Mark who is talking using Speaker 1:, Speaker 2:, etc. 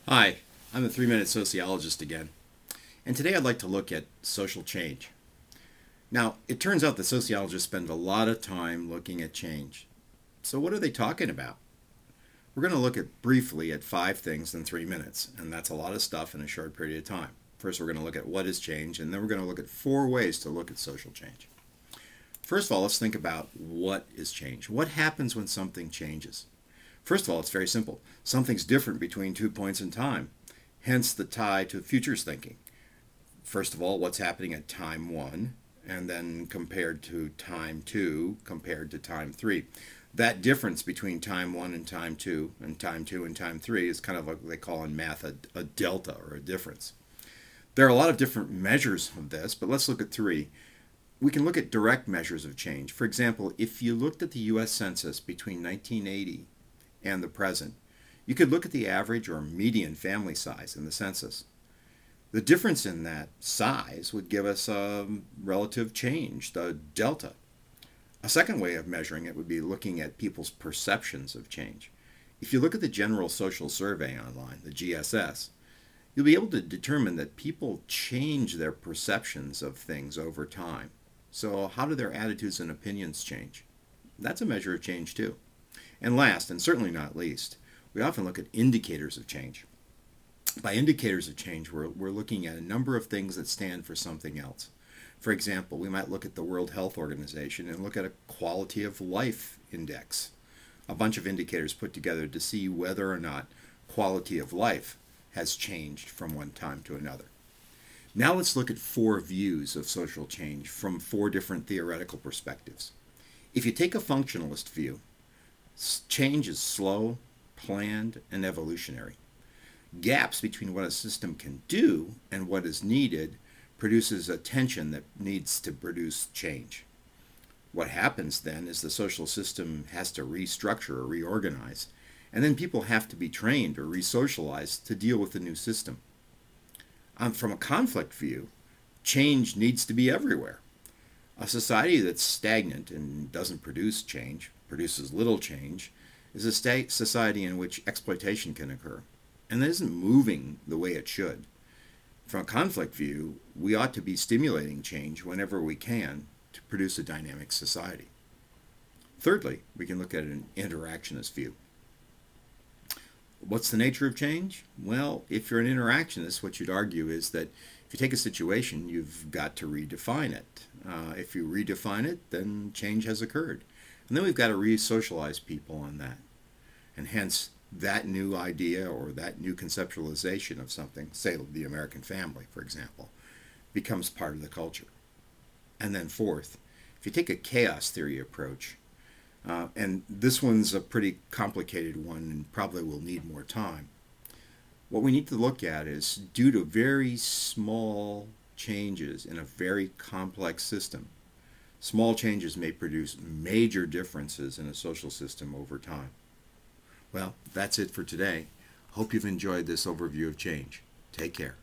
Speaker 1: Hi, I'm the 3-Minute Sociologist again, and today I'd like to look at social change. Now, it turns out that sociologists spend a lot of time looking at change. So what are they talking about? We're going to look at briefly at 5 things in 3 minutes, and that's a lot of stuff in a short period of time. First, we're going to look at what is change, and then we're going to look at 4 ways to look at social change. First of all, let's think about what is change. What happens when something changes? First of all, it's very simple. Something's different between 2 points in time, hence the tie to futures thinking. First of all, what's happening at time 1, and then compared to time 2, compared to time 3. That difference between time 1 and time 2, and time 2 and time 3 is kind of what they call in math a delta, or a difference. There are a lot of different measures of this, but let's look at 3. We can look at direct measures of change. For example, if you looked at the US Census between 1980 and the present, you could look at the average or median family size in the census. The difference in that size would give us a relative change, the delta. A second way of measuring it would be looking at people's perceptions of change. If you look at the General Social Survey online, the GSS, you'll be able to determine that people change their perceptions of things over time. So how do their attitudes and opinions change? That's a measure of change too. And last, and certainly not least, we often look at indicators of change. By indicators of change, we're looking at a number of things that stand for something else. For example, we might look at the World Health Organization and look at a quality of life index, a bunch of indicators put together to see whether or not quality of life has changed from one time to another. Now let's look at 4 views of social change from 4 different theoretical perspectives. If you take a functionalist view, change is slow, planned, and evolutionary. Gaps between what a system can do and what is needed produces a tension that needs to produce change. What happens then is the social system has to restructure or reorganize, and then people have to be trained or resocialized to deal with the new system. From a conflict view, change needs to be everywhere. A society that's stagnant and doesn't produce change, produces little change, is a society in which exploitation can occur, and that isn't moving the way it should. From a conflict view, we ought to be stimulating change whenever we can to produce a dynamic society. Thirdly, we can look at an interactionist view. What's the nature of change? Well, if you're an interactionist, what you'd argue is that if you take a situation, you've got to redefine it. If you redefine it, then change has occurred. And then we've got to re-socialize people on that. And hence, that new idea or that new conceptualization of something, say the American family, for example, becomes part of the culture. And then fourth, if you take a chaos theory approach, and this one's a pretty complicated one and probably will need more time, what we need to look at is, due to very small changes in a very complex system, small changes may produce major differences in a social system over time. Well, that's it for today. Hope you've enjoyed this overview of change. Take care.